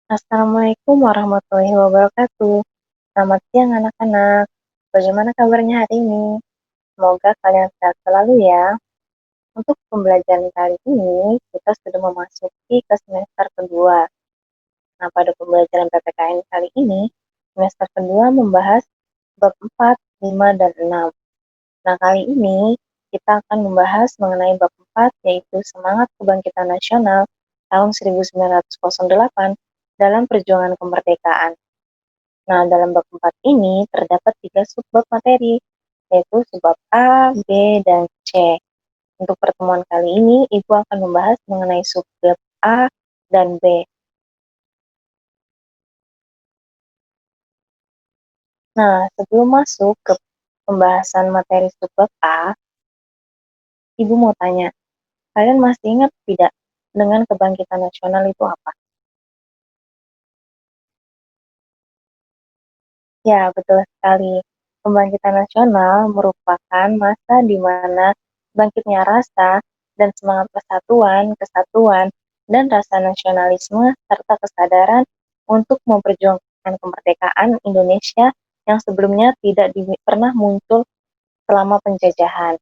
Assalamualaikum warahmatullahi wabarakatuh. Selamat siang anak-anak. Bagaimana kabarnya hari ini? Semoga kalian sehat selalu ya. Untuk pembelajaran kali ini, kita sudah memasuki ke semester kedua. Nah, pada pembelajaran PPKN kali ini, semester kedua membahas bab 4, 5, dan 6. Nah, kali ini kita akan membahas mengenai bab 4, yaitu semangat kebangkitan nasional tahun 1908 dalam perjuangan kemerdekaan. Nah, dalam bab 4 ini terdapat 3 subbab materi, yaitu subbab A, B, dan C. Untuk pertemuan kali ini, Ibu akan membahas mengenai subbab A dan B. Nah, sebelum masuk ke pembahasan materi subbab A, Ibu mau tanya, kalian masih ingat tidak dengan kebangkitan nasional itu apa? Ya, betul sekali. Kebangkitan nasional merupakan masa di mana bangkitnya rasa dan semangat persatuan, kesatuan, dan rasa nasionalisme serta kesadaran untuk memperjuangkan kemerdekaan Indonesia yang sebelumnya tidak pernah muncul selama penjajahan.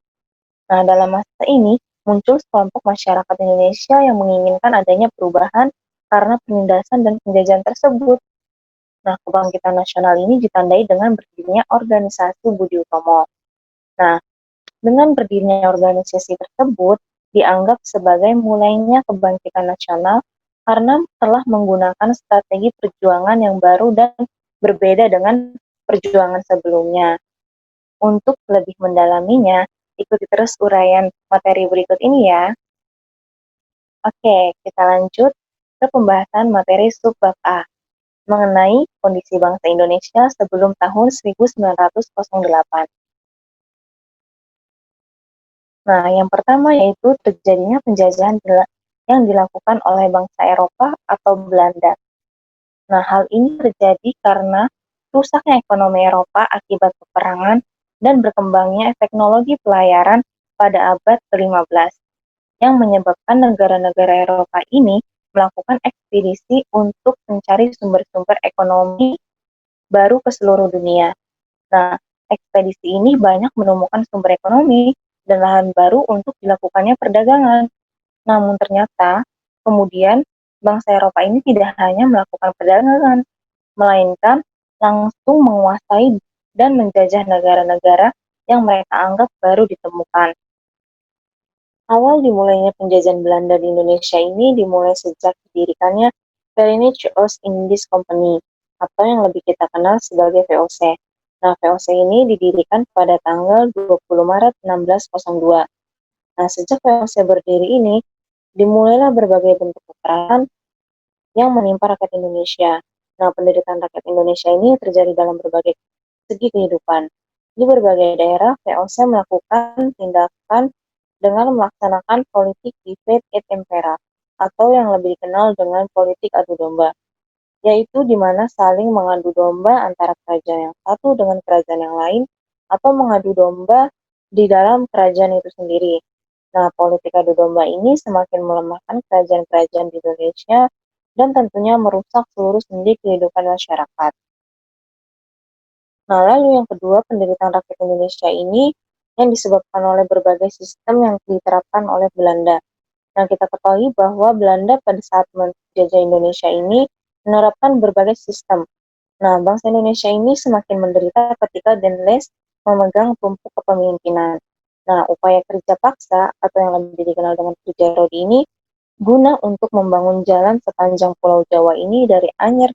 Nah, dalam masa ini muncul sekelompok masyarakat Indonesia yang menginginkan adanya perubahan karena penindasan dan penjajahan tersebut. Nah, kebangkitan nasional ini ditandai dengan berdirinya organisasi Budi Utomo. Nah, dengan berdirinya organisasi tersebut dianggap sebagai mulainya kebangkitan nasional karena telah menggunakan strategi perjuangan yang baru dan berbeda dengan perjuangan sebelumnya. Untuk lebih mendalaminya, ikuti terus uraian materi berikut ini ya. Oke, kita lanjut ke pembahasan materi subbab A mengenai kondisi bangsa Indonesia sebelum tahun 1908. Nah, yang pertama yaitu terjadinya penjajahan yang dilakukan oleh bangsa Eropa atau Belanda. Nah, hal ini terjadi karena rusaknya ekonomi Eropa akibat peperangan dan berkembangnya teknologi pelayaran pada abad ke-15 yang menyebabkan negara-negara Eropa ini melakukan ekspedisi untuk mencari sumber-sumber ekonomi baru ke seluruh dunia. Nah, ekspedisi ini banyak menemukan sumber ekonomi dan lahan baru untuk dilakukannya perdagangan. Namun ternyata, kemudian bangsa Eropa ini tidak hanya melakukan perdagangan, melainkan langsung menguasai dan menjajah negara-negara yang mereka anggap baru ditemukan. Awal dimulainya penjajahan Belanda di Indonesia ini dimulai sejak didirikannya Verenigde Oost-Indisch Company, atau yang lebih kita kenal sebagai VOC. Nah, VOC ini didirikan pada tanggal 20 Maret 1602. Nah, sejak VOC berdiri ini, dimulailah berbagai bentuk kekerasan yang menimpa rakyat Indonesia. Nah, penderitaan rakyat Indonesia ini terjadi dalam berbagai segi kehidupan. Di berbagai daerah, VOC melakukan tindakan dengan melaksanakan politik divide et impera, atau yang lebih dikenal dengan politik adu domba, yaitu di mana saling mengadu domba antara kerajaan yang satu dengan kerajaan yang lain, atau mengadu domba di dalam kerajaan itu sendiri. Nah, politik adu domba ini semakin melemahkan kerajaan-kerajaan di Indonesia dan tentunya merusak seluruh sendi kehidupan masyarakat. Nah, lalu yang kedua, penderitaan rakyat Indonesia ini yang disebabkan oleh berbagai sistem yang diterapkan oleh Belanda. Nah, kita ketahui bahwa Belanda pada saat menjajah Indonesia ini menerapkan berbagai sistem. Nah, bangsa Indonesia ini semakin menderita ketika Den Lees memegang tumpuk kepemimpinan. Nah, upaya kerja paksa atau yang lebih dikenal dengan kerja rodi ini guna untuk membangun jalan sepanjang Pulau Jawa ini dari Anyer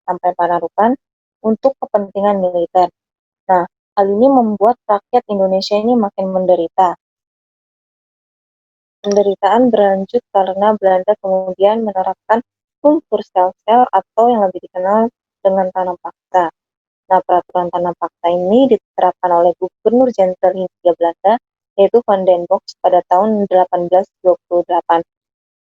sampai Panarukan untuk kepentingan militer. Nah, hal ini membuat rakyat Indonesia ini makin menderita. Penderitaan berlanjut karena Belanda kemudian menerapkan kultur sel-sel atau yang lebih dikenal dengan tanam paksa. Nah, peraturan tanam paksa ini diterapkan oleh Gubernur Jenderal Hindia Belanda, yaitu Van den Bosch pada tahun 1828.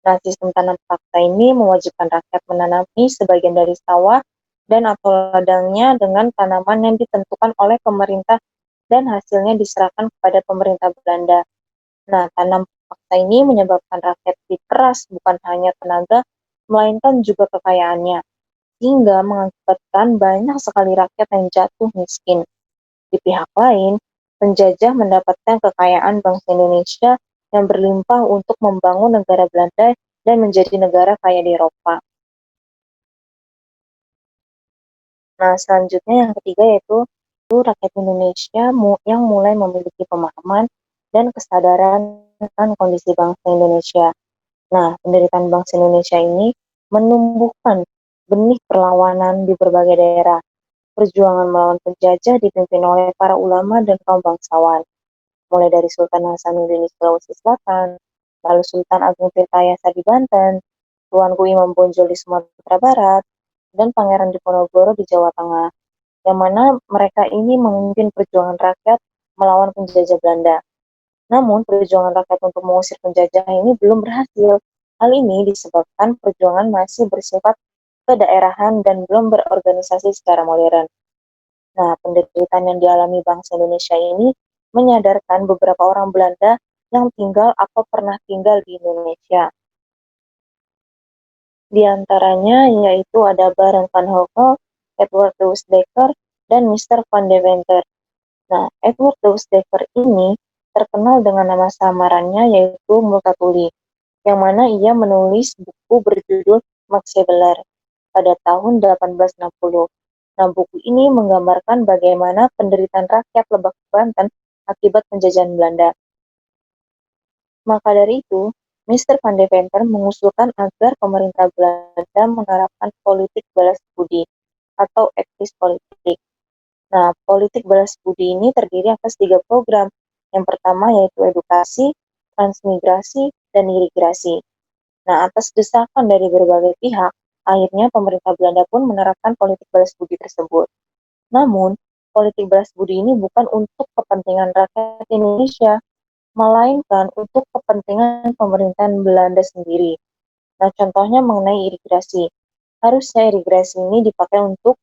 Nah, sistem tanam paksa ini mewajibkan rakyat menanami sebagian dari sawah dan atau ladangnya dengan tanaman yang ditentukan oleh pemerintah dan hasilnya diserahkan kepada pemerintah Belanda. Nah, tanam paksa ini menyebabkan rakyat diperas bukan hanya tenaga, melainkan juga kekayaannya. sehingga mengakibatkan banyak sekali rakyat yang jatuh miskin. Di pihak lain, penjajah mendapatkan kekayaan bangsa Indonesia yang berlimpah untuk membangun negara Belanda dan menjadi negara kaya di Eropa. Nah, selanjutnya yang ketiga yaitu rakyat Indonesia yang mulai memiliki pemahaman dan kesadaran tentang kondisi bangsa Indonesia. Nah, penderitaan bangsa Indonesia ini menumbuhkan benih perlawanan di berbagai daerah. Perjuangan melawan penjajah dipimpin oleh para ulama dan kaum bangsawan, mulai dari Sultan Hasanuddin di Sulawesi Selatan, lalu Sultan Agung Tirtayasa di Banten, Tuanku Imam Bonjol di Sumatera Barat, dan Pangeran Diponegoro di Jawa Tengah, yang mana mereka ini memimpin perjuangan rakyat melawan penjajah Belanda. Namun, perjuangan rakyat untuk mengusir penjajah ini belum berhasil. Hal ini disebabkan perjuangan masih bersifat kedaerahan dan belum berorganisasi secara modern. Nah, penderitaan yang dialami bangsa Indonesia ini menyadarkan beberapa orang Belanda yang tinggal atau pernah tinggal di Indonesia. Di antaranya yaitu ada Baron van Hove, Edward de Dekker, dan Mr. van Deventer. Nah, Edward de Dekker ini terkenal dengan nama samarannya yaitu Multatuli, yang mana ia menulis buku berjudul Max Havelaar pada tahun 1860. Nah, buku ini menggambarkan bagaimana penderitaan rakyat Lebak Banten akibat penjajahan Belanda. Maka dari itu, Mr. van Deventer mengusulkan agar pemerintah Belanda menerapkan politik balas budi atau etis politik. Nah, politik balas budi ini terdiri atas 3 program. Yang pertama yaitu edukasi, transmigrasi, dan imigrasi. Nah, atas desakan dari berbagai pihak, akhirnya pemerintah Belanda pun menerapkan politik balas budi tersebut. Namun, politik balas budi ini bukan untuk kepentingan rakyat Indonesia, melainkan untuk kepentingan pemerintahan Belanda sendiri. Nah, contohnya mengenai irigasi. Harusnya irigasi ini dipakai untuk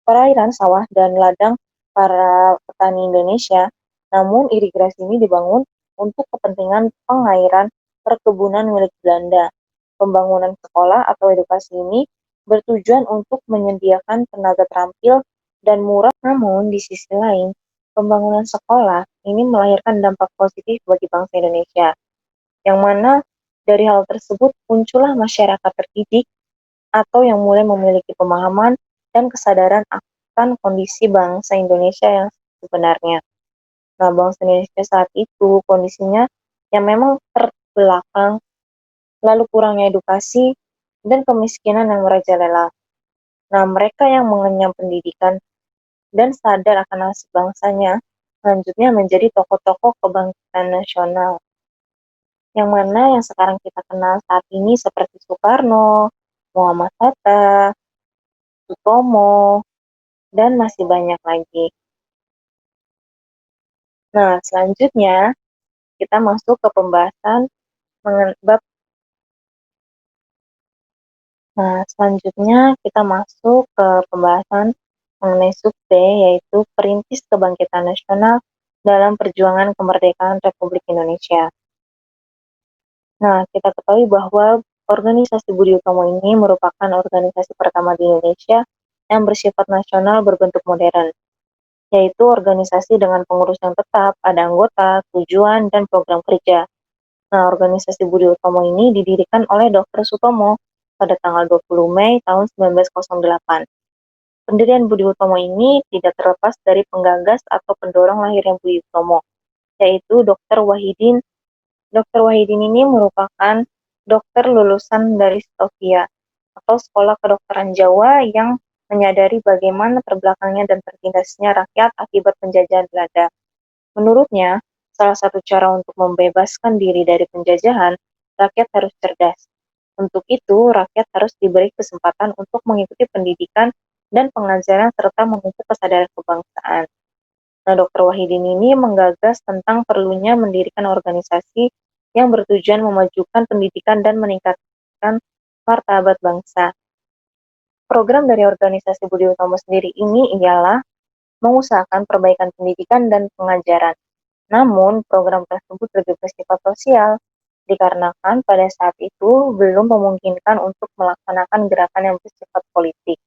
perairan sawah dan ladang para petani Indonesia, namun irigasi ini dibangun untuk kepentingan pengairan perkebunan milik Belanda. Pembangunan sekolah atau edukasi ini bertujuan untuk menyediakan tenaga terampil dan murah. Namun, di sisi lain, pembangunan sekolah ini melahirkan dampak positif bagi bangsa Indonesia, yang mana dari hal tersebut muncullah masyarakat terdidik atau yang mulai memiliki pemahaman dan kesadaran akan kondisi bangsa Indonesia yang sebenarnya. Nah, bangsa Indonesia saat itu kondisinya yang memang terbelakang, lalu kurangnya edukasi, dan kemiskinan yang merajalela. Nah, mereka yang mengenyam pendidikan dan sadar akan nasib bangsanya, selanjutnya menjadi tokoh-tokoh kebangkitan nasional. Yang mana yang sekarang kita kenal saat ini seperti Soekarno, Muhammad Hatta, Sutomo, dan masih banyak lagi. Nah, selanjutnya kita masuk ke pembahasan bab. Nah, selanjutnya kita masuk ke pembahasan mengenai sub B, yaitu Perintis Kebangkitan Nasional dalam Perjuangan Kemerdekaan Republik Indonesia. Nah, kita ketahui bahwa organisasi Budi Utomo ini merupakan organisasi pertama di Indonesia yang bersifat nasional berbentuk modern, yaitu organisasi dengan pengurus yang tetap, ada anggota, tujuan, dan program kerja. Nah, organisasi Budi Utomo ini didirikan oleh Dr. Sutomo pada tanggal 20 Mei tahun 1908. Pendirian Budi Utomo ini tidak terlepas dari penggagas atau pendorong lahirnya Budi Utomo, yaitu Dr. Wahidin. Dr. Wahidin ini merupakan dokter lulusan dari Stovia atau Sekolah Kedokteran Jawa yang menyadari bagaimana terbelakangnya dan tertindasnya rakyat akibat penjajahan Belanda. Menurutnya, salah satu cara untuk membebaskan diri dari penjajahan, rakyat harus cerdas. Untuk itu, rakyat harus diberi kesempatan untuk mengikuti pendidikan dan pengajaran serta membentuk kesadaran kebangsaan. Nah, Dr. Wahidin ini menggagas tentang perlunya mendirikan organisasi yang bertujuan memajukan pendidikan dan meningkatkan martabat bangsa. Program dari organisasi Budi Utomo sendiri ini ialah mengusahakan perbaikan pendidikan dan pengajaran. Namun, program tersebut lebih bersifat sosial, dikarenakan pada saat itu belum memungkinkan untuk melaksanakan gerakan yang bersifat politik.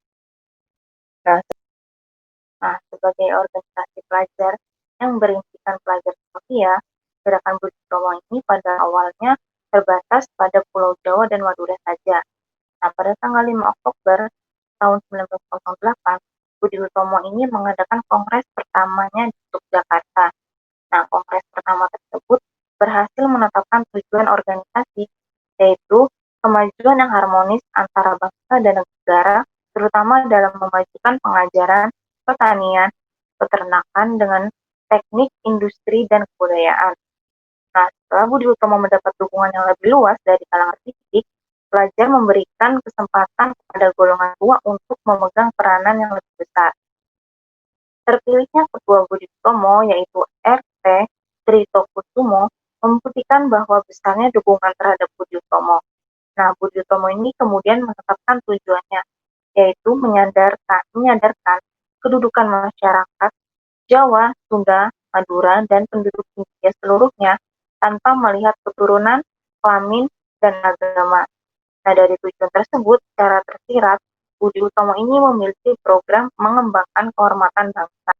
Nah, sebagai organisasi pelajar yang berincikan pelajar Sofia, Gerakan Budi Utomo ini pada awalnya terbatas pada Pulau Jawa dan Madura saja. Nah, pada tanggal 5 Oktober tahun 1908, Budi Utomo ini mengadakan kongres pertamanya di Yogyakarta. Nah, kongres pertama tersebut berhasil menetapkan tujuan organisasi, yaitu kemajuan yang harmonis antara bangsa dan negara, terutama dalam memajukan pengajaran, pertanian, peternakan dengan teknik, industri, dan kebudayaan. Nah, setelah Budi Utomo mendapat dukungan yang lebih luas dari kalangan politik, pelajar memberikan kesempatan kepada golongan tua untuk memegang peranan yang lebih besar. Terpilihnya Ketua Budi Utomo, yaitu RT Trito Kusumo, membuktikan bahwa besarnya dukungan terhadap Budi Utomo. Nah, Budi Utomo ini kemudian menetapkan tujuannya, yaitu menyadarkan kedudukan masyarakat Jawa, Sunda, Madura, dan penduduk India seluruhnya tanpa melihat keturunan, kelamin, dan agama. Nah, dari tujuan tersebut, secara tersirat, Budi Utomo ini memiliki program mengembangkan kehormatan bangsa.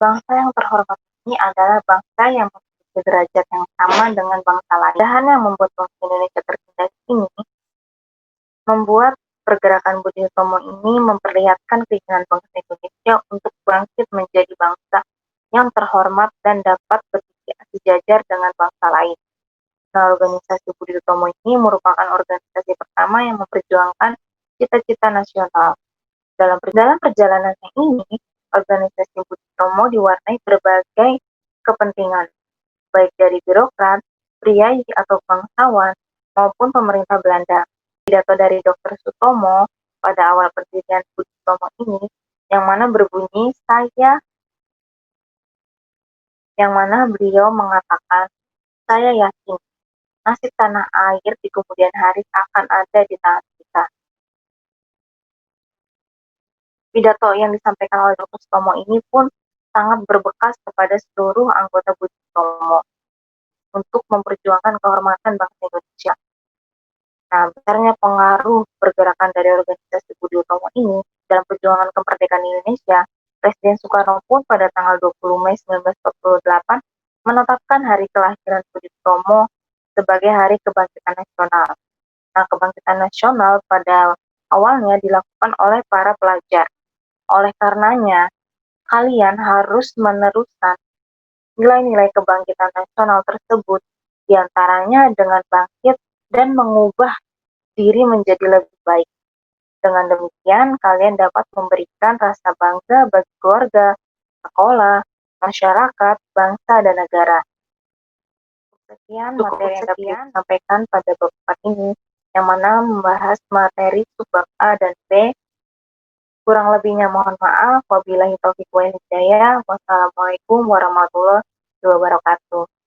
Bangsa yang terhormat ini adalah bangsa yang memiliki derajat yang sama dengan bangsa lain. Dan yang membuat bangsa Indonesia tertindas ini membuat pergerakan Budi Utomo ini memperlihatkan keinginan bangsa Indonesia untuk bangkit menjadi bangsa yang terhormat dan dapat berdiri sejajar dengan bangsa lain. Nah, organisasi Budi Utomo ini merupakan organisasi pertama yang memperjuangkan cita-cita nasional. Dalam perjalanannya ini, organisasi Budi Utomo diwarnai berbagai kepentingan, baik dari birokrat, priai atau bangsawan, maupun pemerintah Belanda. Pidato dari Dr. Sutomo pada awal pendirian Budi Utomo ini, yang mana berbunyi, yang mana beliau mengatakan, saya yakin nasib tanah air di kemudian hari akan ada di tangan kita. Pidato yang disampaikan oleh Dr. Sutomo ini pun sangat berbekas kepada seluruh anggota Budi Utomo untuk memperjuangkan kehormatan bangsa Indonesia. Nah, besarnya pengaruh pergerakan dari organisasi Budi Utomo ini dalam perjuangan kemerdekaan Indonesia, Presiden Soekarno pun pada tanggal 20 Mei 1948 menetapkan hari kelahiran Budi Utomo sebagai Hari Kebangkitan Nasional. Nah, kebangkitan nasional pada awalnya dilakukan oleh para pelajar. Oleh karenanya, kalian harus meneruskan nilai-nilai kebangkitan nasional tersebut, diantaranya dengan bangkit dan mengubah diri menjadi lebih baik. Dengan demikian, kalian dapat memberikan rasa bangga bagi keluarga, sekolah, masyarakat, bangsa, dan negara. Sekian materi yang dapat disampaikan pada bab 4 ini, yang mana membahas materi subbab A dan B. Kurang lebihnya mohon maaf. Wabillahi taufiq wal hidayah. Wassalamualaikum warahmatullahi wabarakatuh.